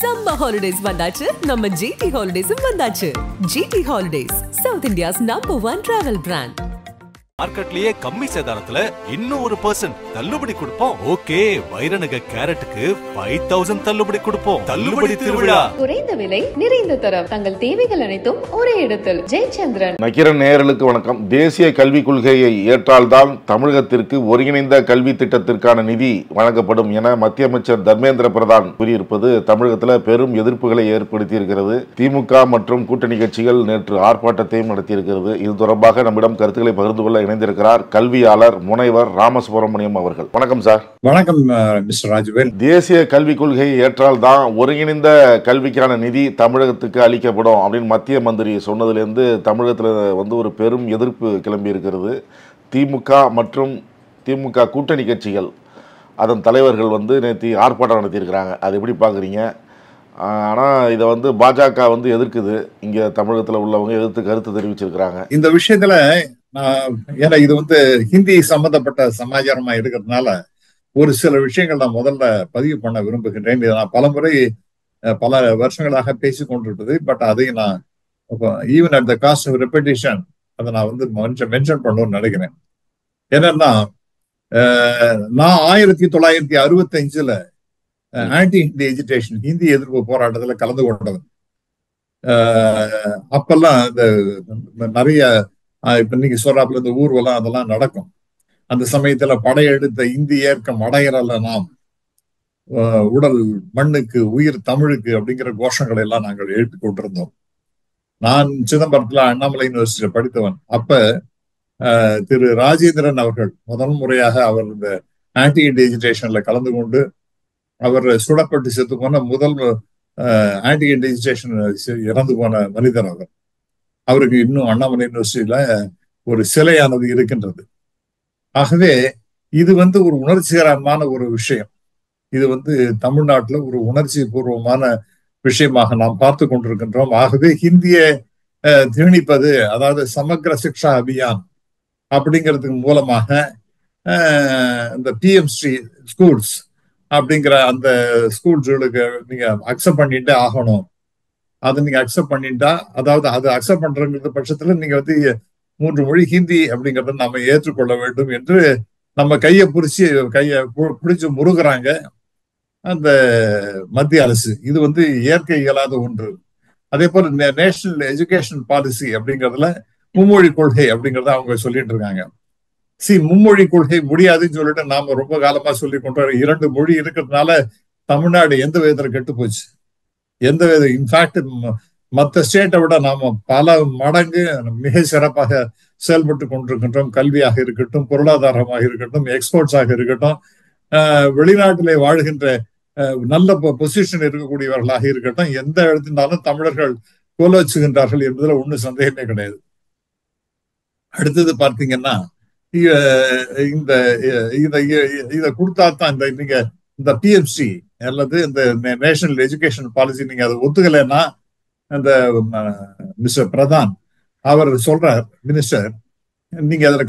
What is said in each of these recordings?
Summer holidays வந்தாச்சு நம்ம GT Holidays வந்தாச்சு. GT Holidays, South India's #1 travel brand. மார்க்கெட்லயே கம்மி சேதாரத்துல இன்னும் 1% தள்ளுபடி கொடுப்போம். ஓகே, வைரநக கேரட்டுக்கு 5000 தள்ளுபடி கொடுப்போம். தள்ளுபடி திருவிழா. குறைந்த விலை நிறைந்த தரம், தங்கள் தேவைகள் அனைத்தும் ஒரே இடத்தில். ஜெயச்சந்திரன். நக்கீரன் நேயர்களுக்கு வணக்கம். தேசிய கல்விக் கொள்கையை ஏற்றால்தான் தமிழகத்திற்கு ஒருங்கிணைந்த கல்வி திட்டத்திற்கான நிதி வழங்கப்படும் என மத்திய அமைச்சர் தர்மேந்திர பிரதான் கூறியிருப்பது தமிழகத்தில் பெரும் எதிர்ப்புகளை ஏற்படுத்தி இருக்கிறது. திமுக மற்றும் கூட்டணி கட்சிகள் நேற்று ஆர்ப்பாட்டத்தையும் நடத்தியிருக்கிறது. இது தொடர்பாக நம்மிடம் கருத்துக்களை பகிர்ந்து கொள்ள இணைந்திருக்கிறார் கல்வியாளர் முனைவர் ராமசுப்ரமணியம் அவர்கள். வணக்கம் சார். வணக்கம் மிஸ்டர் ராஜவேல். தேசிய கல்விக் கொள்கையை ஏற்றால் தான் ஒருங்கிணைந்த கல்விக்கான நிதி தமிழகத்துக்கு அளிக்கப்படும் அப்படின்னு மத்திய மந்திரி சொன்னதிலிருந்து தமிழகத்தில் ஒரு பெரும் எதிர்ப்பு கிளம்பி இருக்கிறது. திமுக மற்றும் திமுக கூட்டணி கட்சிகள் அதன் தலைவர்கள் நேற்று ஆர்ப்பாட்டம் நடத்தியிருக்கிறாங்க. அது எப்படி பார்க்குறீங்க? ஆனால் இதை பாஜக எதிர்க்குது. இங்கே தமிழகத்தில் உள்ளவங்க எதிர்த்து கருத்து தெரிவிச்சிருக்கிறாங்க. இந்த விஷயத்துல ஏன்னா இது ஹிந்தி சம்பந்தப்பட்ட சமாச்சாரமா இருக்கிறதுனால ஒரு சில விஷயங்கள் நான் முதல்ல பதிவு பண்ண விரும்புகின்றேன். இதை நான் பலமுறை பல வருஷங்களாக பேசிக் கொண்டிருப்பது. பட் அதை நான் even at the cost of repetition அதை நான் மென்ஷன் பண்ணணும்னு நினைக்கிறேன். என்னன்னா, நான் 1965 ஆன்டி ஹிந்தி எஜுகேஷன், ஹிந்தி எதிர்ப்பு போராட்டத்துல கலந்து கொண்டவன். அப்பெல்லாம் இந்த நிறைய இப்ப நீங்க சொல்றாப்புல இந்த ஊர்வலம் அதெல்லாம் நடக்கும். அந்த சமயத்துல படையெடுத்த இந்தி ஏற்கம் அடையறல நாம், உடல் மண்ணுக்கு உயிர் தமிழுக்கு அப்படிங்கிற கோஷங்களை எல்லாம் நாங்கள் எழுப்பி கொண்டிருந்தோம். நான் சிதம்பரத்துல அண்ணாமலை யூனிவர்சிட்டியில படித்தவன். அப்ப திரு ராஜேந்திரன் அவர்கள் முதல் முறையாக அவர் இந்த ஆன்டி இண்டி எஜுகேஷன்ல கலந்து கொண்டு அவர் சுடப்பட்டு செத்து போன முதல் ஆன்டி இண்டி எஜுகேஷன் இறந்து போன மனிதர் அவர். அவருக்கு இன்னும் அண்ணாமலை யூனிவர்சிட்டியில ஒரு சிலையானது இருக்கின்றது. ஆகவே இது ஒரு உணர்ச்சிகரமான ஒரு விஷயம். இது தமிழ்நாட்டுல ஒரு உணர்ச்சி பூர்வமான விஷயமாக நாம் பார்த்து கொண்டிருக்கின்றோம். ஆகவே ஹிந்தியை திணிப்பது, அதாவது சமக்ர சிக்ஷா அபியான் அப்படிங்கிறதுக்கு மூலமாக இந்த பிஎம்ஸ்ரீ ஸ்கூல்ஸ் அப்படிங்கிற அந்த ஸ்கூல்ஸுகளுக்கு நீங்க அக்செப்ட் பண்ணிட்டே ஆகணும். அதை நீங்க அக்செப்ட் பண்ணிட்டா, அதாவது அது அக்செப்ட் பண்றங்கிற பட்சத்துல நீங்க 3 மொழி ஹிந்தி அப்படிங்கறத நாம ஏற்றுக்கொள்ள வேண்டும் என்று நம்ம கையை பிடிச்சு முருகுறாங்க அந்த மத்திய அரசு. இது இயற்கை இயலாத ஒன்று. அதே போல நேஷனல் எஜுகேஷன் பாலிசி அப்படிங்கறதுல மும்மொழி கொள்கை அப்படிங்கறத அவங்க சொல்லிட்டு இருக்காங்க. மும்மொழி கொள்கை முடியாதுன்னு சொல்லிட்டு நாம ரொம்ப காலமா சொல்லி கொண்டு 2 மொழி இருக்கிறதுனால தமிழ்நாடு எந்த விதத்துல கெட்டு போச்சு? எந்த வித இன்ஃபேக்ட் மற்ற ஸ்டேட்டை விட நாம பல மடங்கு மிக சிறப்பாக செயல்பட்டு கொண்டிருக்கின்றோம். கல்வியாக இருக்கட்டும், பொருளாதாரமாக இருக்கட்டும், எக்ஸ்போர்ட்ஸாக இருக்கட்டும், வெளிநாட்டிலே வாழ்கின்ற நல்ல பொசிஷன் இருக்கக்கூடியவர்களாக இருக்கட்டும், எந்த இடத்தினாலும் தமிழர்கள் கோலோச்சுகின்றார்கள் என்பதுல ஒன்றும் சந்தேகமே கிடையாது. அடுத்தது பார்த்தீங்கன்னா, இந்த இதை கொடுத்தா தான் நீங்க இந்த பிஎம்சி அல்லது இந்த நேஷனல் எஜுகேஷன் பாலிசி நீங்க அதை ஒத்துக்கலைன்னா, அந்த மிஸ்டர் பிரதான் அவர் சொல்றார், மினிஸ்டர் நீங்க அதுல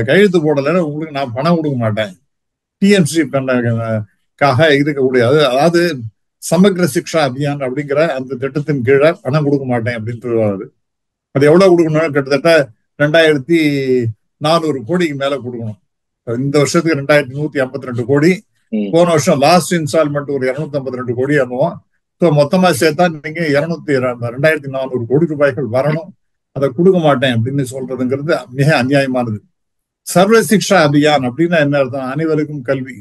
கையெழுத்து போடலைன்னா உங்களுக்கு நான் பணம் கொடுக்க மாட்டேன். பிஎம்சி பண்ணக்காக இருக்கக்கூடிய அதாவது சமக்ர சிக்ஷா அபியான் அப்படிங்கிற அந்த திட்டத்தின் கீழே பணம் கொடுக்க மாட்டேன் அப்படின்னு சொல்லுவாரு. அது எவ்வளவு கொடுக்கணும்? கிட்டத்தட்ட 2400 கோடிக்கு மேல கொடுக்கணும். இந்த வருஷத்துக்கு 2152 கோடி. போன வருஷம் லாஸ்ட் இன்ஸ்டால்மெண்ட் ஒரு 252 கோடி அனுபவம். மொத்தமா சேர்த்தா நீங்க 2400 கோடி ரூபாய்கள் வரணும். அதை கொடுக்க மாட்டேன் அப்படின்னு சொல்றதுங்கிறது மிக அநியாயமானது. சர்வ சிக்ஷா அபியான் அப்படின்னா என்ன அர்த்தம்? அனைவருக்கும் கல்வி.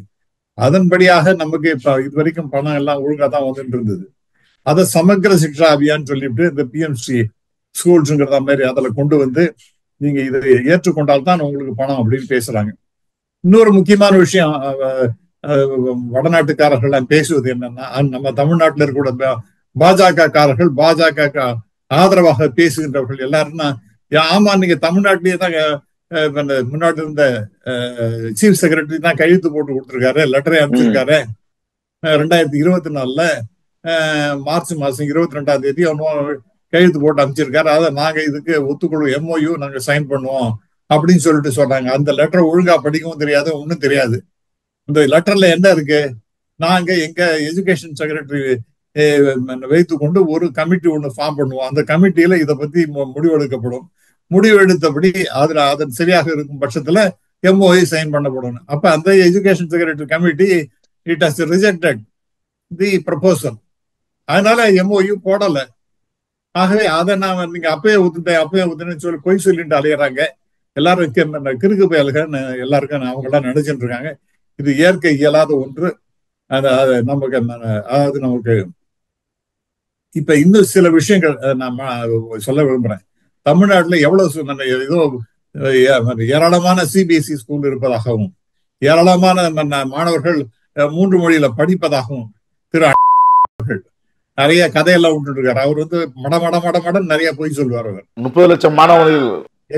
அதன்படியாக நமக்கு இப்ப இது வரைக்கும் பணம் எல்லாம் ஒழுங்கா தான் வந்துட்டு இருந்தது. அதை சமக்ர சிக்ஷா அபியான் சொல்லிட்டு இந்த பிஎம்சி ஸ்கூல்ஸுங்கிறத மாதிரி அதுல கொண்டு நீங்க இதை ஏற்றுக்கொண்டால்தான் உங்களுக்கு பணம் அப்படின்னு பேசுறாங்க. இன்னொரு முக்கியமான விஷயம், வடநாட்டுக்காரர்கள் பேசுவது என்னன்னா, நம்ம தமிழ்நாட்டில் இருக்கக்கூடிய பாஜக காரர்கள், பாஜக ஆதரவாக பேசுகின்றவர்கள் எல்லாருன்னா, ஆமா நீங்க தமிழ்நாட்டிலேயே தான் முன்னாடி இருந்த சீஃப் செக்ரட்டரி தான் கையெழுத்து போட்டு கொடுத்துருக்காரு, லெட்டரை அனுப்பிச்சிருக்காரு. 2024 மார்ச் மாசம் 22ஆம் தேதி கையெழுத்து போட்டு அனுப்பிச்சிருக்காரு. அதை நாங்க இதுக்கு ஒத்துக்கொள்ளும் MOU நாங்க சைன் பண்ணுவோம் அப்படின்னு சொல்லிட்டு சொல்றாங்க. அந்த லெட்டரை ஒழுங்கா படிக்கவும் தெரியாது, ஒன்றும் தெரியாது. இந்த லெட்டர்ல என்ன இருக்கு? நாங்க எங்க எஜுகேஷன் செக்ரட்டரி வைத்துக்கொண்டு ஒரு கமிட்டி ஒன்று ஃபார்ம் பண்ணுவோம். அந்த கமிட்டியில இதை பத்தி முடிவெடுக்கப்படும். முடிவெடுத்தபடி அதன் சரியாக இருக்கும் பட்சத்துல MOU சைன் பண்ணப்படும். அப்ப அந்த education secretary committee it has rejected the proposal. அதனால MOU போடல. ஆகவே அதை நான் நீங்க அப்பயே ஊத்துட்டேன்னு சொல்லி பொய் சொல்லிட்டு அலையிறாங்க எல்லாரும். கிறுக்கு பயல்கள் எல்லாருக்கும் அவங்க எல்லாம் நினைச்சிட்டு இருக்காங்க. இது இயற்கை இயலாத ஒன்று. நமக்கு இப்ப இன்னும் சில விஷயங்கள் நான் சொல்ல விரும்புறேன். தமிழ்நாட்டுல எவ்வளவு ஏதோ ஏராளமான CBSE ஸ்கூல் இருப்பதாகவும் ஏராளமான மாணவர்கள் 3 மொழியில படிப்பதாகவும் திரு நிறைய கதையெல்லாம் விட்டுட்டு இருக்காரு. அவர் வந்து மடன்னு நிறைய போய் சொல்லுவார். அவர் 30 லட்சம் மாணவர்கள்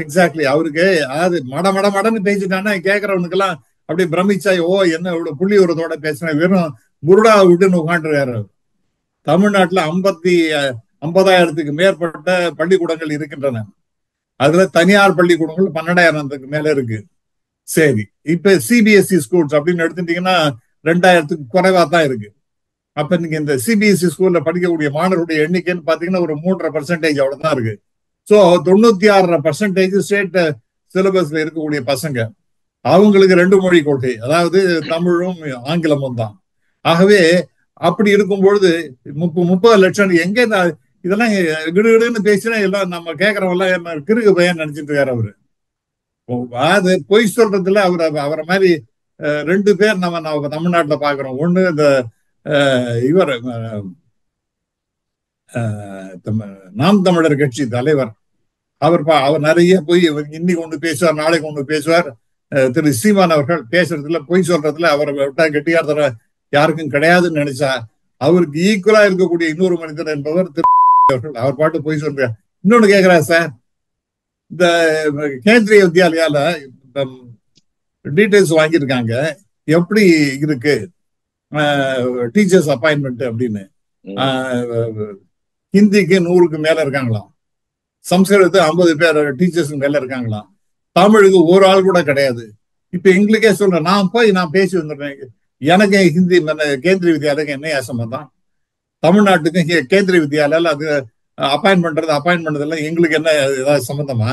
எக்ஸாக்ட்லி அவருக்கு அது மடன்னு பேசிட்டான்னா கேட்கறவனுக்கு எல்லாம் அப்படியே பிரமிச்சாய், ஓ என்ன இவ்வளவு புள்ளி உரத்தோட பேசுறேன், வெறும் புருடா விட்டுன்னு உட்காந்துருக்காரு. தமிழ்நாட்டுல 50,000க்கு மேற்பட்ட பள்ளிக்கூடங்கள் இருக்கின்றன. அதுல தனியார் பள்ளிக்கூடங்கள் 12,000க்கு மேல இருக்கு. சரி, இப்ப CBSE ஸ்கூல்ஸ் அப்படின்னு எடுத்துட்டீங்கன்னா 2,000க்கு குறைவா தான் இருக்கு. அப்ப நீங்க இந்த CBSE ஸ்கூல்ல படிக்கக்கூடிய மாணவருடைய எண்ணிக்கைன்னு பாத்தீங்கன்னா ஒரு 3.5% அவ்வளவுதான் இருக்கு. சோ 96% ஸ்டேட் சிலபஸ்ல இருக்கக்கூடிய பசங்க, அவங்களுக்கு 2 மொழி கொள்கை, அதாவது தமிழும் ஆங்கிலமும் தான். ஆகவே அப்படி இருக்கும் பொழுது 30 லட்சம் எங்க இதெல்லாம் கிடுகிடுன்னு பேசினா எல்லாம் நம்ம கேட்கறவங்க எல்லாம் கிறுக்கு பையன் நினைச்சிட்டு இருக்காரு அவரு. அது பொய் சொல்றதுல அவரை மாதிரி 2 பேர் நம்ம தமிழ்நாட்டுல பாக்குறோம். ஒண்ணு இந்த இவர் நாம் தமிழர் கட்சி தலைவர், அவர் நிறைய போய் இன்னைக்கு ஒண்ணு பேசுவார், நாளைக்கு ஒண்ணு பேசுவார். திரு சீமான் அவர்கள் பேசுறதுல பொய் சொல்றதுல அவரை விட்டா கெட்டியார் யாருக்கும் கிடையாதுன்னு நினைச்சா, அவருக்கு ஈக்குவலா இருக்கக்கூடிய இன்னொரு மனிதர் என்பவர் திரு அவர்கள். அவர் பாட்டு பொய் சொல்றார். இன்னொன்னு கேக்குறாரு சார், இந்த கேந்திரிய வித்யாலயால டீடைல்ஸ் வாங்கியிருக்காங்க, எப்படி இருக்கு டீச்சர்ஸ் அப்பாயின்மெண்ட் அப்படின்னு. ஹிந்திக்கு 100க்கு மேல இருக்காங்களாம், சம்ஸ்கிருதத்துக்கு 50 பேர் டீச்சர்ஸ்க்கு மேல இருக்காங்களாம், தமிழுக்கு ஒரு ஆள் கூட கிடையாது. இப்ப எங்களுக்கே சொல்றேன், நான் பேசி வந்துடுறேன், எனக்கு ஹிந்தி கேந்திரிய வித்யாலயம் என்ன சம்பந்தம்? தமிழ்நாட்டுக்கு கேந்திரிய வித்யாலயால அது அப்பாயின்ட் பண்றதெல்லாம் எங்களுக்கு என்ன ஏதாவது சம்பந்தமா?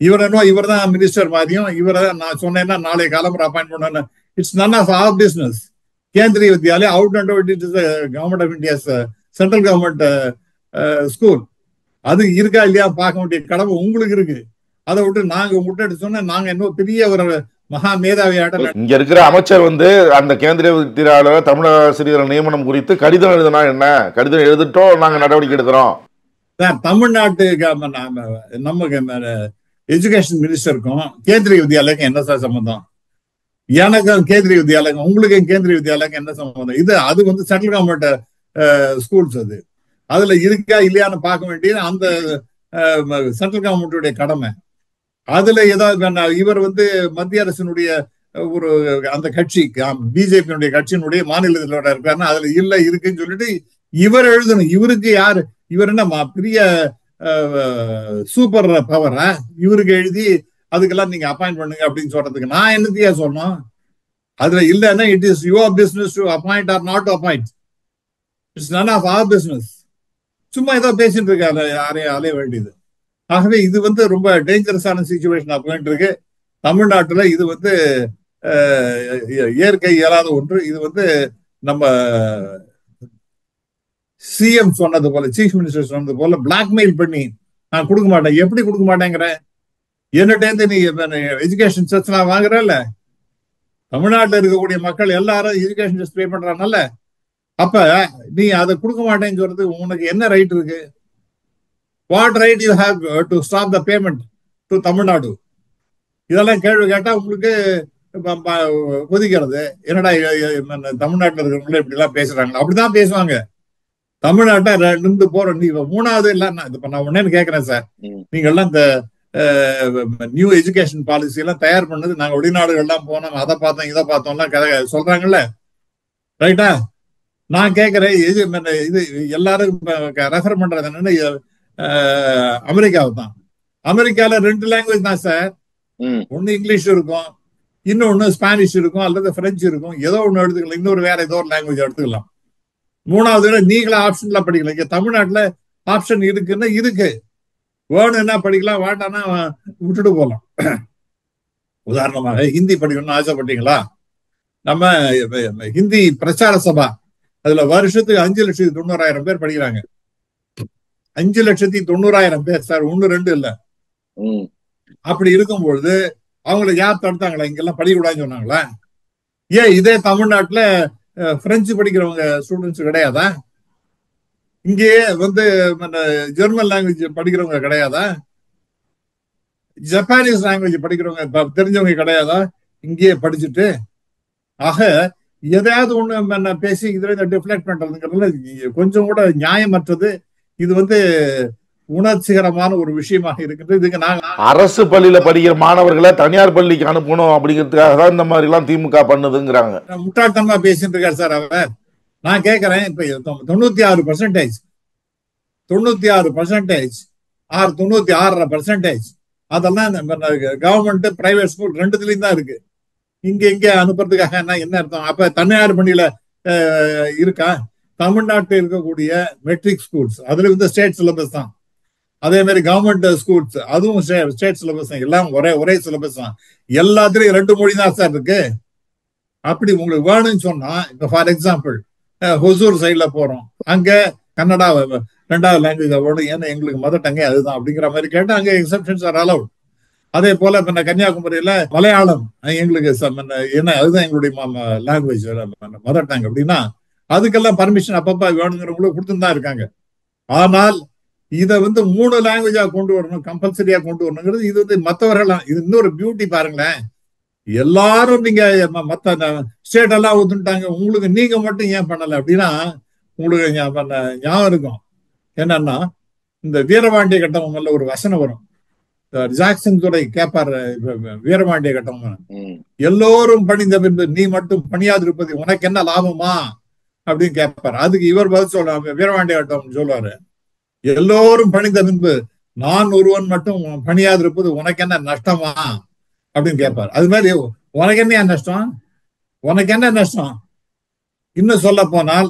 இவர் தான் மினிஸ்டர் மாதிரியும், இவரை நான் சொன்னேன்னா நாளை கிளம்புற அப்பாயின்ட் பண்ண, it's none of our business. Kendriya Vidyalaya out and out it is government of India, central government school. அது இருக்கா இல்லையா பார்க்க வேண்டிய கடமை உங்களுக்கு இருக்கு. அதை விட்டு நாங்க முட்டை சொன்னா நாங்க இன்னும் பெரிய ஒரு மகா மேதாவியாட்ட. இங்க இருக்கிற அமைச்சர் அந்த கேந்திரிய வித்யாலய தமிழ் ஆசிரியர் நியமனம் குறித்து கடிதம் எழுதினா என்ன, கடிதம் எழுதிட்டோம் நாங்க நடவடிக்கை எடுக்கிறோம். தமிழ்நாட்டு நமக்கு எஜுகேஷன் மினிஸ்டருக்கும் கேந்திரிய வித்யாலயம் என்ன சார் சம்பந்தம்? எனக்கும் கேந்திரிய வித்யாலயம் உங்களுக்கும் கேந்திரிய வித்யாலயம் என்ன சம்பந்தம்? அது சென்ட்ரல் கவர்மெண்ட் ஸ்கூல்ஸ். அதுல இருக்கா இல்லையான்னு பார்க்க வேண்டியது அந்த சென்ட்ரல் கவர்மெண்ட்டுடைய கடமை. அதுல ஏதாவது இவர் மத்திய அரசினுடைய ஒரு அந்த கட்சி பிஜேபியினுடைய கட்சியினுடைய மாநிலத்திலோட இருக்காருன்னா அதுல இல்ல இருக்குன்னு சொல்லிட்டு இவர் எழுதணும். இவருக்கு யாரு, இவர் என்ன பெரிய சூப்பர் பவரா? இவருக்கு எழுதி அதுக்கெல்லாம் நீங்க அப்பாயிண்ட் பண்ணுங்க அப்படின்னு சொல்றதுக்கு நான் என்னத்தையா சொன்னோம்? அதுல இல்லைன்னா it is your business to appoint or not appoint. It's none of our business. சும்மா ஏதோ பேசிட்டு இருக்காரு, யாரையும் அலைய வேண்டியது. ஆகவே இது ரொம்ப டேஞ்சரஸான சிச்சுவேஷன் போயிட்டு இருக்கு தமிழ்நாட்டுல. இது இயற்கை இயலாத ஒன்று. இது நம்ம சிஎம் சொன்னது போல, சீஃப் மினிஸ்டர் சொன்னது போல பிளாக்மெயில் பண்ணி நான் கொடுக்க மாட்டேன். எப்படி கொடுக்க மாட்டேங்கிற? என்னட்டேந்து நீ எஜுகேஷன் செஸ் நான் வாங்குறல்ல, தமிழ்நாட்டில் இருக்கக்கூடிய மக்கள் எல்லாரும் எஜுகேஷன் செஸ் பே பண்றாங்கல்ல, அப்ப நீ அதை கொடுக்க மாட்டேன்னு சொல்றது உனக்கு என்ன ரைட் இருக்கு? What right you have to stop the payment to Tamil Nadu? இதெல்லாம் கேள்வி கேட்டா உங்களுக்கு கொதிக்கிறது. என்னடா தமிழ்நாட்டில் இருக்கிறவங்களே இப்படி எல்லாம் பேசுறாங்க. அப்படிதான் பேசுவாங்க. தமிழ்நாட்டை நின்று போற நீ 3வது இல்ல. நான் உடனே கேட்கிறேன் சார், நீங்க எல்லாம் இந்த நியூ எஜுகேஷன் பாலிசி எல்லாம் தயார் பண்ணது நாங்க வெளிநாடுகள்லாம் போனோம், அதை பார்த்தோம் இதை பார்த்தோம்லாம் கதை சொல்றாங்கல்ல, ரைட்டா? நான் கேட்கிறேன், இது எல்லாரும் ரெஃபர் பண்றது என்னன்னு அமெரிக்காவை தான். அமெரிக்கால 2 லாங்குவேஜ் தான் சார். ஒண்ணு இங்கிலீஷ் இருக்கும், இன்னொன்னு ஸ்பானிஷ் இருக்கும், அல்லது பிரெஞ்சு இருக்கும். ஏதோ ஒண்ணு எடுத்துக்கலாம், இன்னொரு வேற ஏதோ ஒரு லாங்குவேஜ் எடுத்துக்கலாம். மூணாவது நீங்களே ஆப்ஷன்ல படிக்கலாம். இங்க தமிழ்நாட்டுல ஆப்ஷன் இருக்குன்னா இருக்கு, வேணும்னா படிக்கலாம், வேண்டாம்னா விட்டுட்டு போகலாம். உதாரணமாக ஹிந்தி படிக்கணும்னு ஆசைப்பட்டீங்களா, நம்ம ஹிந்தி பிரச்சார சபா அதுல வருஷத்துக்கு 5,90,000 பேர் படிக்கிறாங்க. 5,90,000 பேர் சார், 1 2 இல்ல. அப்படி இருக்கும்பொழுது அவங்களை யார் தடுத்தாங்களா? இங்கெல்லாம் படிக்கக்கூடாதுன்னு சொன்னாங்களா? ஏன் இதே தமிழ்நாட்டுல பிரெஞ்சு படிக்கிறவங்க ஸ்டூடெண்ட்ஸ் கிடையாதா? இங்கே ஜெர்மன் லாங்குவேஜ் படிக்கிறவங்க கிடையாதா? ஜப்பானீஸ் லாங்குவேஜ் படிக்கிறவங்க தெரிஞ்சவங்க கிடையாதா இங்கேயே படிச்சுட்டு? ஆக எதையாவது ஒண்ணு பேசி இதுல டிஃப்ளெக்ட் பண்றதுங்கிறதுல கொஞ்சம் கூட நியாயமற்றது. இது உணர்ச்சிகரமான ஒரு விஷயமாக இருக்குது. இதுக்கு நாங்க அரசு பள்ளியில படிக்கிற மாணவர்களை தனியார் பள்ளிக்கு அனுப்பணும் அப்படிங்கிறதுக்காக தான் இந்த மாதிரி எல்லாம் திமுக பண்ணுதுங்கிறாங்க. முட்டாள்தனமா பேசிட்டு இருக்காரு சார் அவர். நான் கேட்கிறேன், இப்ப 96% 96% அதெல்லாம் கவர்மெண்ட் பிரைவேட் ஸ்கூல் ரெண்டுத்துலயும் தான் இருக்கு. இங்க அனுப்புறதுக்காக என்ன அர்த்தம்? அப்ப தனியார் பள்ளியில இருக்கா? தமிழ்நாட்டில் இருக்கக்கூடிய மெட்ரிக் ஸ்கூல்ஸ் அதுல ஸ்டேட் சிலபஸ் தான். அதே மாதிரி கவர்மெண்ட் ஸ்கூல்ஸ் அதுவும் ஸ்டேட் சிலபஸ் தான். எல்லாம் ஒரே சிலபஸ் தான். எல்லாத்துலயும் 2 மொழி தான் சார் இருக்கு. அப்படி உங்களுக்கு வேணும்னு சொன்னா, இப்ப ஃபார் எக்ஸாம்பிள் ஹொசூர் சைட்ல போறோம், அங்க கன்னடா 2வது லாங்குவேஜ் வேணும், ஏன்னா எங்களுக்கு மதர் டங்கே அதுதான் அப்படிங்கிற மாதிரி கேட்டா அங்க எக்ஸப்ஷன்ஸ் ஆர் அலவுட். அதே போல கன்னியாகுமரியில மலையாளம் எங்களுக்கு என்ன அதுதான் எங்களுடைய லாங்குவேஜ் மதர் டங் அப்படின்னா அதுக்கெல்லாம் பர்மிஷன் அப்பப்ப வேணுங்கிறவங்களும் கொடுத்துதான் இருக்காங்க. ஆனால் இதை 3 லாங்குவேஜா கொண்டு வரணும், கம்பல்சரியா கொண்டு வரணுங்கிறது இது மற்றவர்கள் இது இன்னொரு பியூட்டி பாருங்களேன். எல்லாரும் நீங்க மத்த ஸ்டேட் எல்லாம் ஒத்துட்டாங்க, உங்களுக்கு நீங்க மட்டும் ஏன் பண்ணல அப்படின்னா உங்களுக்கு ஞாபகம் இருக்கும் என்னன்னா, இந்த வீரபாண்டிய கட்டபொம்மன்ல ஒரு வசனம் வரும். ஜாக்சன் துறை கேட்பார் வீரபாண்டிய கட்டபொம்மன், எல்லோரும் பணிந்த பின்பு நீ மட்டும் பணியாதிருப்பது உனக்கு என்ன லாபமா அப்படின்னு கேட்பார். அதுக்கு இவர் பதில் சொல்ல வீரபாண்டிய கட்டபொம்மன் சொல்லுவாரு, எல்லோரும் பணிந்த பின்பு நான் ஒருவன் மட்டும் பணியாதிருப்பது உனக்கு என்ன நஷ்டமா அப்படின்னு கேட்பார். அது மாதிரி உனக்கு என்ன நஷ்டம், உனக்கு என்ன நஷ்டம்? இன்னும் சொல்ல போனால்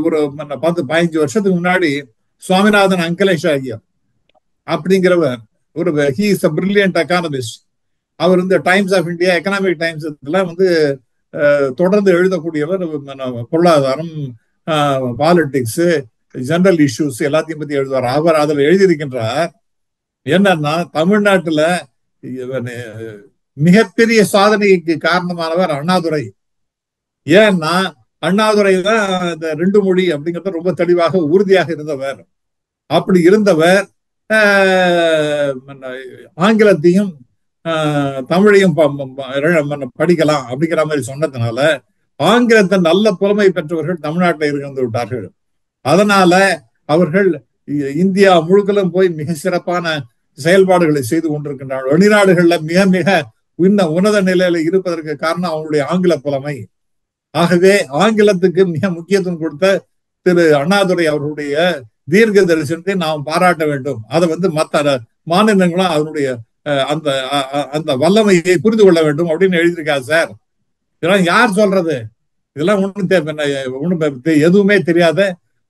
ஒரு 10-15 வருஷத்துக்கு முன்னாடி சுவாமிநாதன் அங்கலேஷ் ஐயர் அப்படிங்கிறவர் ஒரு he is a brilliant economist. அவர் Times of India, Economic Times இதெல்லாம் தொடர்ந்து எழுதக்கூடியவர். பொருளாதாரம், பாலிடிக்ஸ், ஜெனரல் இஷ்யூஸ் எல்லாத்தையும் பத்தி எழுதுவார். அவர் அதில் எழுதியிருக்கின்றார் என்னன்னா, தமிழ்நாட்டுல மிகப்பெரிய சாதனைக்கு காரணமானவர் அண்ணாதுரை. ஏன்னா அண்ணாதுரை தான் இந்த 2 மொழி அப்படிங்கிறத ரொம்ப தெளிவாக உறுதியாக இருந்தவர். அப்படி இருந்தவர் ஆங்கிலத்தையும் தமிழையும் படிக்கலாம் அப்படிங்கிற மாதிரி சொன்னதுனால ஆங்கிலத்தை நல்ல புலமை பெற்றவர்கள் தமிழ்நாட்டில் இருந்து விட்டார்கள். அதனால அவர்கள் இந்தியா முழுக்கலும் போய் மிக சிறப்பான செயல்பாடுகளை செய்து கொண்டிருக்கின்றார்கள். வெளிநாடுகள்ல மிக மிக உன்னத நிலையில இருப்பதற்கு காரணம் அவங்களுடைய ஆங்கில புலமை. ஆகவே ஆங்கிலத்துக்கு மிக முக்கியத்துவம் கொடுத்த திரு அண்ணாதுரை அவர்களுடைய தீர்க்க தரிசனத்தை நாம் பாராட்ட வேண்டும். அதை மற்ற மாநிலங்களும் அதனுடைய அந்த அந்த வல்லமையை புரிந்து கொள்ள வேண்டும் அப்படின்னு எழுதியிருக்காரு சார். இதெல்லாம் யார் சொல்றது? இதெல்லாம் ஒண்ணும் எதுவுமே தெரியாத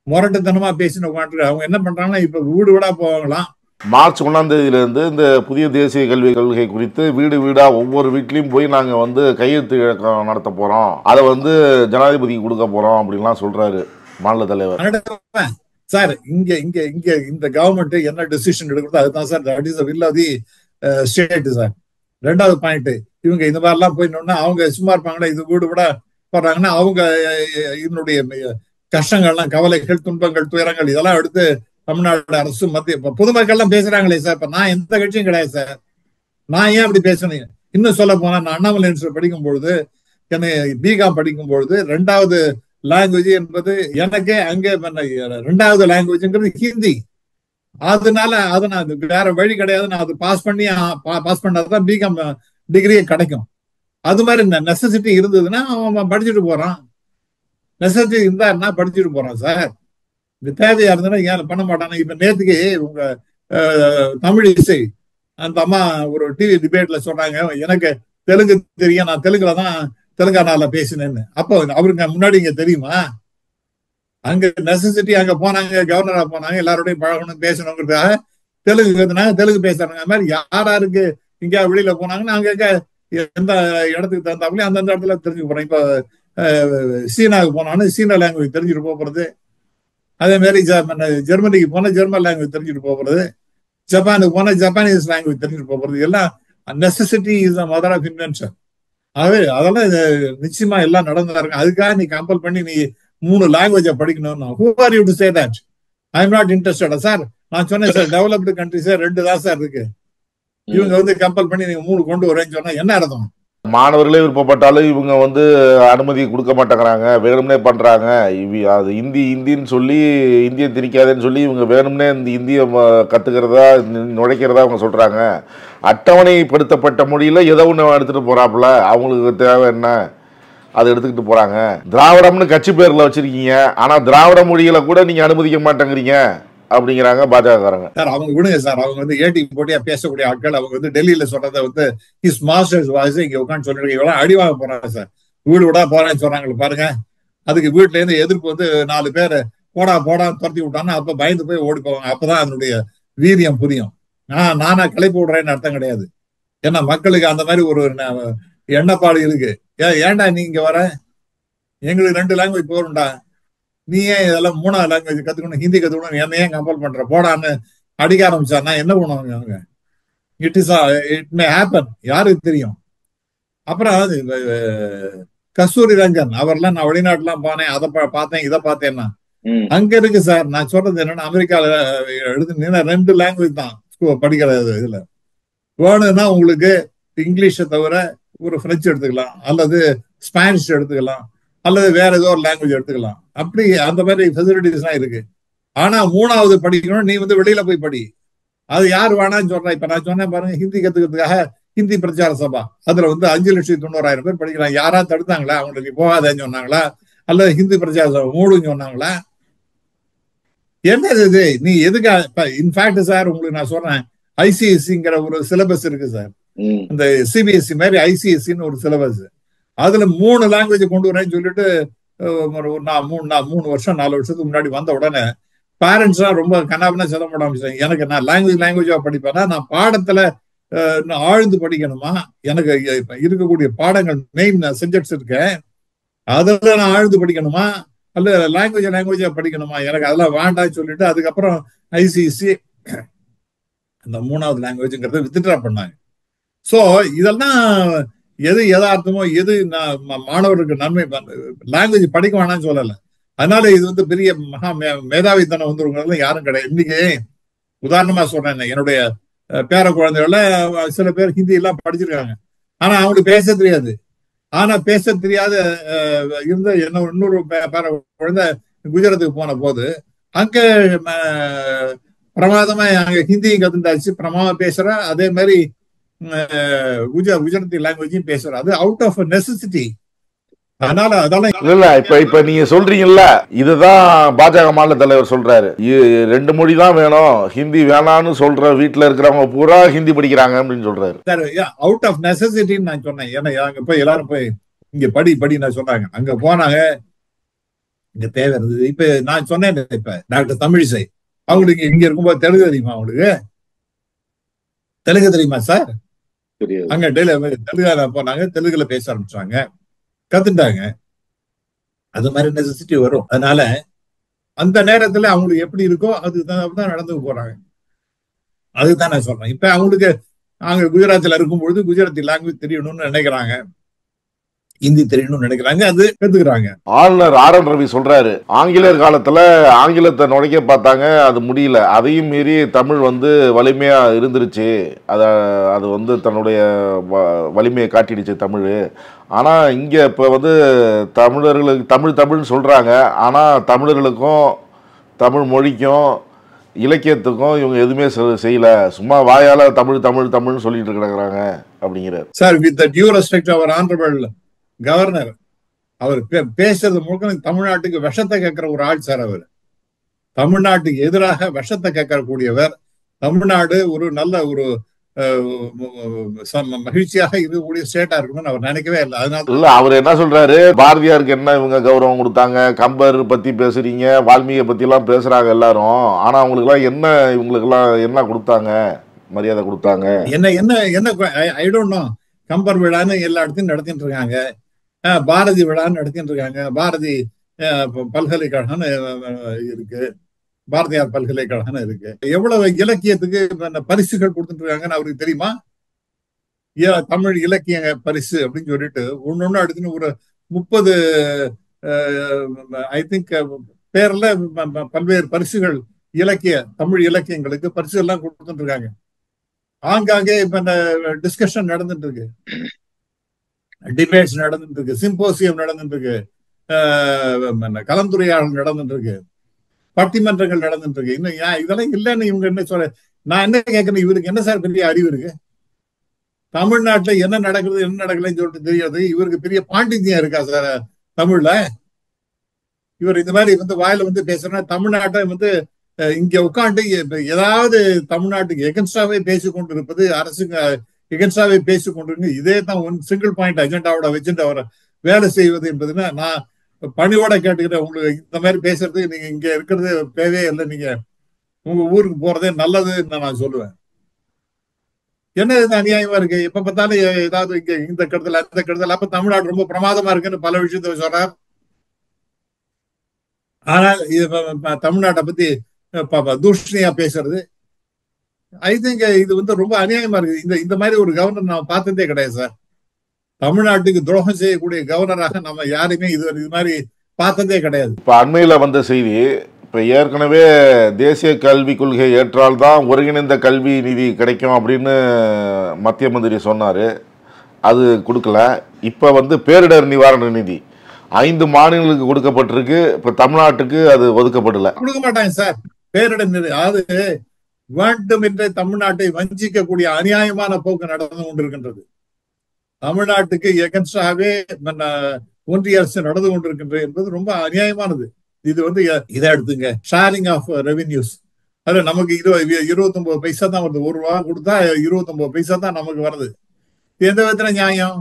முரட்டுத்தனமா பேசின அவங்க என்ன பண்றாங்கன்னா, இப்ப வீடு வீடா போவாங்களாம். மார்ச் 1ஆம் தேதியிலிருந்து இந்த புதிய தேசிய கல்விக் கொள்கை குறித்து வீடு வீடா ஒவ்வொரு வீட்லயும் போய் நாங்க கையெழுத்து இயக்கம் நடத்த போறோம், அதை ஜனாதிபதிக்கு கொடுக்க போறோம் அப்படின்லாம் சொல்றாரு மாநில தலைவர். சார் இங்க இங்க இங்க இந்த கவர்மெண்ட் என்ன டிசிஷன் எடுக்கிறது அதுதான் sir, that is the will of the state sir. 2வது பாயிண்ட், இவங்க இந்த மாதிரிலாம் போயிட்டோம்னா அவங்க சும்மா இருப்பாங்களா? இது வீடு விட போறாங்கன்னா அவங்க இதனுடைய கஷ்டங்கள்லாம், கவலைகள், துன்பங்கள், துயரங்கள் இதெல்லாம் எடுத்து தமிழ்நாடு அரசு மத்திய பொதுமக்கள் எல்லாம் பேசுறாங்களே சார். இப்ப நான் எந்த கட்சியும் கிடையாது சார், நான் ஏன் அப்படி பேசுறேன்? இன்னும் சொல்ல போனா, நான் அண்ணாமலை படிக்கும் பொழுது, என்னை பிகாம் படிக்கும் பொழுது 2வது லாங்குவேஜ் என்பது எனக்கு அங்கே 2வது லாங்குவேஜ்ங்கிறது ஹிந்தி. அதனால அதை நான் வேற வழி கிடையாது, நான் அது பாஸ் பண்ணாதான் பிகாம் டிகிரியே கிடைக்கும். அது மாதிரி நெசசிட்டி இருந்ததுன்னா அவன் படிச்சுட்டு போறான், நெசசிட்டி இருந்தாருன்னா படிச்சுட்டு போறான் சார். இது தேவையா இருந்ததுன்னா ஏன் பண்ண மாட்டானே? இப்ப நேற்றுக்கு உங்க தமிழ் இசை அந்த அம்மா ஒரு டிவி டிபேட்ல சொன்னாங்க, எனக்கு தெலுங்கு தெரியும், நான் தெலுங்குல தான் தெலுங்கானால பேசினேன்னு. அப்போ அவருக்கு முன்னாடி இங்க தெரியுமா? அங்க நெசசிட்டி, அங்க போனாங்க, கவர்னரா போனாங்க, எல்லாரோடையும் பழகணும் பேசணுங்கிறதுக்காக தெலுங்கு கத்துனாங்க, தெலுங்கு பேசுறாங்க. அது மாதிரி யாருக்கு இங்க வெளியில போனாங்கன்னா அங்க எந்த இடத்துக்கு தகுந்தாப்புல அந்தந்த இடத்துல தெரிஞ்சுக்க போறேன். இப்ப சீனாவுக்கு போனாலும் சீனா லாங்குவேஜ் தெரிஞ்சுட்டு போறது. அதே மாதிரி ஜெர்மனிக்கு போனா ஜெர்மன் லாங்குவேஜ் தெரிஞ்சுட்டு போறது. ஜப்பானுக்கு போனா ஜப்பானீஸ் லாங்குவேஜ் தெரிஞ்சுட்டு போறது. எல்லாம் necessity is the mother of invention. ஆகவே அதெல்லாம் நிச்சயமா எல்லாம் நடந்ததா இருக்கு. அதுக்காக நீ கம்பல் பண்ணி நீ 3 லாங்குவேஜ படிக்கணும்னா who are you to say that? I am not interested. Sir நான் சொன்னேன் சார், டெவலப்டு கண்ட்ரிஸ் 2 தான் சார் இருக்கு. இவங்க கம்பல் பண்ணி நீங்க 3 கொண்டு வரேன்னு சொன்னா என்ன அர்த்தம்? மாணவர்களே விருப்பப்பட்டாலும் இவங்க அனுமதி கொடுக்க மாட்டேங்கிறாங்க, வேணும்னே பண்றாங்க. அது இந்தின்னு சொல்லி இந்தியை திணிக்காதேன்னு சொல்லி இவங்க வேணும்னே இந்த இந்திய கத்துக்கிறதா நுழைக்கிறதா அவங்க சொல்றாங்க. அட்டவணைப்படுத்தப்பட்ட மொழியில ஏதோ ஒன்று எடுத்துட்டு போறாப்புல, அவங்களுக்கு தேவை என்ன அதை எடுத்துக்கிட்டு போறாங்க. திராவிடம்னு கட்சி பேர்ல வச்சிருக்கீங்க, ஆனா திராவிட மொழிகளை கூட நீங்க அனுமதிக்க மாட்டேங்கிறீங்க அப்படிங்கிறாங்க பாஜகக்காரங்க. சார் அவங்க விடுங்க சார், அவங்க ஏடி போட்டியா பேசக்கூடிய ஆட்கள். அவங்க டெல்லியில சொல்றதை ஹிஸ் மாஸ்டர்ஸ் வாய்ஸ் இங்க உட்காந்து சொல்லிருக்கீங்க. இவ்வளவு அடிவாக போறாங்க சார், வீடு விடா போறேன்னு சொல்றாங்க பாருங்க. அதுக்கு வீட்டுல இருந்து எதிர்ப்பு 4 பேர் போடான்னு துரத்தி விட்டாங்கன்னா அப்ப பயந்து போய் ஓடி போவாங்க. அப்பதான் அதனுடைய வீரியம் புரியும். நானா கிளப்பி விடுறேன்னு அர்த்தம் கிடையாது. ஏன்னா மக்களுக்கு அந்த மாதிரி ஒரு எண்ணப்பாடு இருக்கு. ஏன்டா நீங்க வர, எங்களுக்கு 2 லாங்குவேஜ் போறோம்டா, நீ ஏன் இதெல்லாம் 3ஆவது லாங்குவேஜ் கத்துக்கணும், ஹிந்தி கத்துக்கணும், என்ன ஏன் கம்பல் பண்ற, போடான்னு அடிக்க ஆரம்பிச்சாருன்னா என்ன பண்ணுவாங்க அவங்க? இட் மே ஹேப்பன், யாருக்கு தெரியும். அப்புறம் கஸ்தூரி ரங்கன் அவர்லாம் நான் வெளிநாட்டுலாம் போனேன், அதை பார்த்தேன் இதை பார்த்தேன்னா அங்க இருக்கு சார். நான் சொல்றது என்னன்னா, அமெரிக்கால எழுதுனீங்கன்னா 2 லாங்குவேஜ் தான் படிக்கிறது. இதுல வேணும்னா உங்களுக்கு இங்கிலீஷை தவிர ஒரு பிரெஞ்சு எடுத்துக்கலாம், அல்லது ஸ்பானிஷ் எடுத்துக்கலாம், அல்லது வேற ஏதோ ஒரு லாங்குவேஜ் எடுத்துக்கலாம். அப்படி அந்த மாதிரி ஃபெசிலிட்டிஸ் எல்லாம் இருக்கு. ஆனா 3ஆவது படிக்கணும், நீ வெளியில போய் படி. அது யார் வேணான்னு சொல்றேன். இப்ப நான் சொன்னேன் பாருங்க, ஹிந்தி கத்துக்கிறதுக்காக ஹிந்தி பிரச்சார சபா, அதுல 5,90,000 பேர் படிக்கிறாங்க. யாரா தடுத்தாங்களா? அவங்களுக்கு போகாதேன்னு சொன்னாங்களா? அல்லது ஹிந்தி பிரச்சார சபா மூடுன்னு சொன்னாங்களா? என்னது இது? நீ எதுக்கு? இன்ஃபேக்ட் சார் உங்களுக்கு நான் சொல்றேன், ஐசிஎஸ்சிங்கிற ஒரு சிலபஸ் இருக்கு சார். இந்த சிபிஎஸ்சி மாதிரி ஐசிஎஸ்சின்னு ஒரு சிலபஸ். அதுல 3 லாங்குவேஜ் கொண்டு வரேன்னு சொல்லிட்டு நான் 3 வருஷம் 4 வருஷத்துக்கு முன்னாடி வந்த உடனே பேரண்ட்ஸ் எல்லாம் ரொம்ப கண்ணாபின்னா சதம் போட ஆரம்பிச்சாங்க. எனக்கு நான் லாங்குவேஜா படிப்பேன்னா நான் பாடத்துல ஆழ்ந்து படிக்கணுமா? எனக்கு இருக்கக்கூடிய பாடங்கள் மெயின் சப்ஜெக்ட்ஸ் இருக்கேன், அதுல நான் ஆழ்ந்து படிக்கணுமா அல்ல லாங்குவேஜா படிக்கணுமா? எனக்கு அதெல்லாம் வேண்டாம்னு சொல்லிட்டு அதுக்கப்புறம் ஐசிஎஸ்சி அந்த 3ஆவது லாங்குவேஜ்ங்கிறத வித்ட்ரா பண்ணாங்க. சோ இதெல்லாம் எது யதார்த்தமோ, எது மாணவர்களுக்கு நன்மை, லாங்குவேஜ் படிக்க வேணாம்னு சொல்லல. அதனால இது பெரிய மகா மேதாவித்தனம் வந்துருங்கிறதுல யாரும் கிடையாது. இன்னைக்கு உதாரணமா சொல்றேன், என்னுடைய பேர குழந்தைகள சில பேர் ஹிந்தி எல்லாம் படிச்சிருக்காங்க, ஆனா அவங்களுக்கு பேச தெரியாது. ஆனா பேச தெரியாத இருந்த இன்னொரு பேர குழந்தை குஜராத்துக்கு போன போது அங்க பிரமாதமா அங்க ஹிந்தியும் கத்துண்டாச்சு, பிரமாதமா பேசுற, அதே மாதிரி குஜராத்தி லாங்குவேஜும் பேசுற. அது அவுட் ஆஃப் நெசசிட்டி. அதனால அதெல்லாம் இல்ல. இப்ப நீங்க சொல்றீங்கல்ல, இதுதான் பாஜக மாநில தலைவர் சொல்றாரு, 2 மொழி தான் வேணும், ஹிந்தி வேணான்னு சொல்ற வீட்டுல இருக்கிறவங்க பூரா ஹிந்தி படிக்கிறாங்க அப்படின்னு சொல்றாரு. அவுட் ஆஃப் நெசசிட்டின்னு நான் சொன்னேன். ஏன்னா அங்க போய் எல்லாரும் போய் இங்க படி நான் சொன்னாங்க. அங்க போனாங்க, இங்க தேவை இருந்தது. இப்ப நான் சொன்னேன், இப்ப டாக்டர் தமிழிசை அவங்களுக்கு இங்க இருக்கும்போது தெலுங்கு தெரியுமா? அவங்களுக்கு தெலுங்கு தெரியுமா சார்? அங்க தெலுங்கு போனாங்க, தெலுங்குல பேச ஆரம்பிச்சாங்க, கத்துட்டாங்க. அது மாதிரி நெசசிட்டி வரும். அதனால அந்த நேரத்துல அவங்களுக்கு எப்படி இருக்கோ அதுதான் நடந்து போறாங்க. அதுதான் நான் சொல்றேன். இப்ப அவங்களுக்கு அங்க குஜராத்ல இருக்கும்பொழுது குஜராத்தி லாங்குவேஜ் தெரியணும்னு நினைக்கிறாங்க, ஹிந்தி தெரியணும்னு நினைக்கிறாங்க, அது கத்துக்கிறாங்க. ஆளுநர் ஆர்.என். ரவி சொல்றாரு, ஆங்கிலேயர் காலத்துல ஆங்கிலத்தை நுழைக்க பார்த்தாங்க, அது முடியல, அதையும் மீறி தமிழ் வலிமையா இருந்துருச்சு, அது தன்னுடைய வலிமையை காட்டிடுச்சு தமிழ். ஆனா இங்க இப்ப தமிழர்களுக்கு தமிழ்னு சொல்றாங்க, ஆனா தமிழர்களுக்கும் தமிழ் மொழிக்கும் இலக்கியத்துக்கும் இவங்க எதுவுமே செய்யல, சும்மா வாயால தமிழ்னு சொல்லிட்டு இருக்கிறாங்க அப்படிங்கிறார். Sir, with the due respect அவர் ஆனரபிள் கவர்னர், அவர் பேசுறது முழுக்க தமிழ்நாட்டுக்கு விஷத்தை கேட்கிற ஒரு ஆள் சார். அவர் தமிழ்நாட்டுக்கு எதிராக விஷத்தை கேட்கக்கூடியவர். தமிழ்நாடு ஒரு நல்ல ஒரு மகிழ்ச்சியாக இருக்கக்கூடிய ஸ்டேட்டா இருக்கணும்னு அவர் நினைக்கவே இல்லை. அதனால இல்ல அவர் என்ன சொல்றாரு, பாரதியாருக்கு என்ன இவங்க கௌரவம் கொடுத்தாங்க, கம்பர் பத்தி பேசுறீங்க, வால்மீகியை பத்தி எல்லாம் பேசுறாங்க எல்லாரும், ஆனா அவங்களுக்கு எல்லாம் என்ன, இவங்களுக்கு எல்லாம் என்ன கொடுத்தாங்க, மரியாதை கொடுத்தாங்க? என்ன என்ன என்ன ஐ டோன்ட் நோ. கம்பர் விழான்னு எல்லா இடத்தையும் நடத்திட்டு இருக்காங்க, பாரதி விழான்னு நடத்திட்டு இருக்காங்க, பாரதி பல்கலைக்கழகம்னு இருக்கு, பாரதியார் பல்கலைக்கழகம் இருக்கு. எவ்வளவு இலக்கியத்துக்கு பரிசுகள் கொடுத்துட்டு இருக்காங்கன்னு அவருக்கு தெரியுமா? தமிழ் இலக்கிய பரிசு அப்படின்னு சொல்லிட்டு ஒன்னொன்னு அடுத்துன்னு ஒரு 30 ஐ திங்க் பேர்ல பல்வேறு பரிசுகள் தமிழ் இலக்கியங்களுக்கு பரிசு எல்லாம் கொடுத்துட்டு இருக்காங்க. ஆங்காங்கே இப்ப இந்த டிஸ்கஷன் நடந்துட்டு இருக்கு, டிபேட்ஸ் நடந்துட்டு இருக்கு, சிம்போசியம் நடந்துட்டு இருக்கு, கலந்துரையாடல் நடந்துட்டு இருக்கு, பட்டிமன்றங்கள் நடந்துட்டு இருக்கு. இன்னும் இதெல்லாம் இல்லைன்னு இவங்க என்ன சொல்ல, நான் என்ன கேட்கறேன், இவருக்கு என்ன சார் பெரிய அறிவு இருக்கு? தமிழ்நாட்டுல என்ன நடக்குது என்ன நடக்கலன்னு சொல்லிட்டு தெரியாது, இவருக்கு பெரிய பாண்டித்யம் இருக்கா சார் தமிழ்ல? இவர் இந்த மாதிரி வாயில பேசுறா, தமிழ்நாட்டை இங்க உட்காந்து ஏதாவது தமிழ்நாட்டுக்கு எகன்ஸ்டாவே பேசிக்கொண்டு இருப்பது, அரசுக்கு எகன்ஸ்டாவே பேசிக்கொண்டு இதே தான் ஒன் சிங்கிள் பாயிண்ட் அஜெண்டாவோட வச்சுட்டு அவரை வேலை செய்வது என்பதுன்னா, நான் பணியோட கேட்டுக்கிட்டேன், உங்களுக்கு இந்த மாதிரி பேசுறதுக்கு நீங்க இங்க இருக்கிறது தேவையே இல்லை, நீங்க உங்க ஊருக்கு போறதே நல்லதுன்னு நான் சொல்லுவேன். என்ன இது அநியாயமா இருக்கு? எப்ப பார்த்தாலும் ஏதாவது இங்க இந்த கருத்துல அந்த கருத்துல, அப்ப தமிழ்நாடு ரொம்ப பிரமாதமா இருக்குன்னு பல விஷயத்த சொல்றார். ஆனால் தமிழ்நாட்டை பத்தி தூஷணியா பேசுறது, ஐ திங்க் இது ரொம்ப அநியாயமா இருக்கு. இந்த மாதிரி ஒரு கவர்னர் நான் பார்த்ததே கிடையாது சார். தமிழ்நாட்டுக்கு துரோகம் செய்யக்கூடிய கவர்னராக நம்ம யாருமே இது மாதிரி பார்த்ததே கிடையாது. இப்ப அண்மையில வந்த செய்தி, இப்ப ஏற்கனவே தேசிய கல்விக் கொள்கை ஏற்றால்தான் ஒருங்கிணைந்த கல்வி நிதி கிடைக்கும் அப்படின்னு மத்திய மந்திரி சொன்னாரு, அது கொடுக்கல. இப்ப பேரிடர் நிவாரண நிதி 5 மாநிலங்களுக்கு கொடுக்கப்பட்டிருக்கு, இப்ப தமிழ்நாட்டுக்கு அது ஒதுக்கப்படல. கொடுக்க மாட்டாங்க சார் பேரிடர் நிதி. அது வேண்டும் என்று தமிழ்நாட்டை வஞ்சிக்கக்கூடிய அநியாயமான போக்கு நடந்து கொண்டிருக்கின்றது. தமிழ்நாட்டுக்கு எகன்ஸ்டாகவே ஒன்றிய அரசு நடந்து கொண்டிருக்கின்றது என்பது ரொம்ப அநியாயமானது. இது இதை எடுத்துங்க, ஷேரிங் ஆஃப் ரெவென்யூஸ். அது நமக்கு 29 பைசா தான் வருது. 1 ரூபா கொடுத்தா 29 பைசா தான் நமக்கு வருது. எந்த விதத்துல நியாயம்?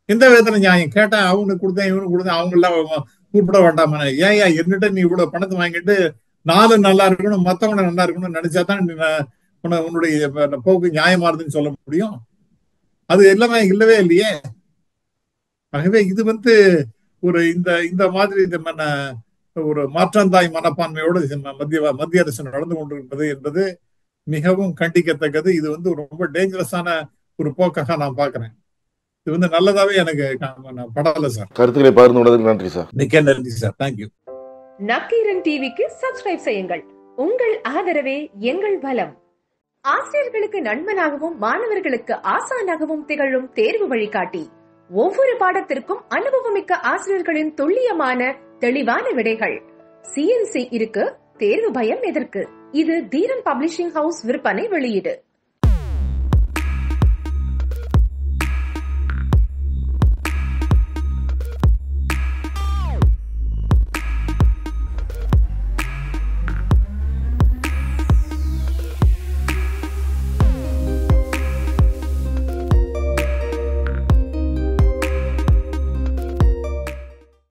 எந்த விதத்துல நியாயம்? கேட்டா அவனுக்கு கொடுத்தேன் இவனுக்கு கொடுத்தேன், அவங்க எல்லாம் கூப்பிட வேண்டாமா? ஏன் என்னட்ட நீ இவ்வளவு பணத்தை வாங்கிட்டு 4 நல்லா இருக்கணும் மத்தவங்க நல்லா இருக்கணும்னு நினைச்சாதான் உன்னுடைய போக்கு நியாயமானதுன்னு சொல்ல முடியும். அது எல்லாமே இல்லவே இல்லையே. ஆகவே இது ஒரு இந்த மாதிரி ஒரு மாற்றந்தாய் மனப்பான்மையோடு மத்திய அரசு நடந்து கொண்டிருப்பது என்பது மிகவும் கண்டிக்கத்தக்கது. இது ரொம்ப டேஞ்சரஸான ஒரு போக்காக நான் பாக்குறேன். இது நல்லதாவே எனக்கு படல சார். கருத்துக்களை பகிர்ந்து கொண்டதுக்கு நன்றி சார். மிக்க நன்றி சார். தேங்க்யூ. நக்கீரன் டிவிக்கு சப்ஸ்கிரைப் செய்யுங்கள். உங்கள் ஆதரவே எங்கள் பலம். ஆசிரியர்களுக்கு நண்பனாகவும் மாணவர்களுக்கு ஆசானாகவும் திகழும் தேர்வு வழிகாட்டி. ஒவ்வொரு பாடத்திற்கும் அனுபவமிக்க ஆசிரியர்களின் துல்லியமான தெளிவான விடைகள். CNC இருக்கு, தேர்வு பயம் எதற்கு? இது தீரன் பப்ளிஷிங் ஹவுஸ் விற்பனை வெளியீடு.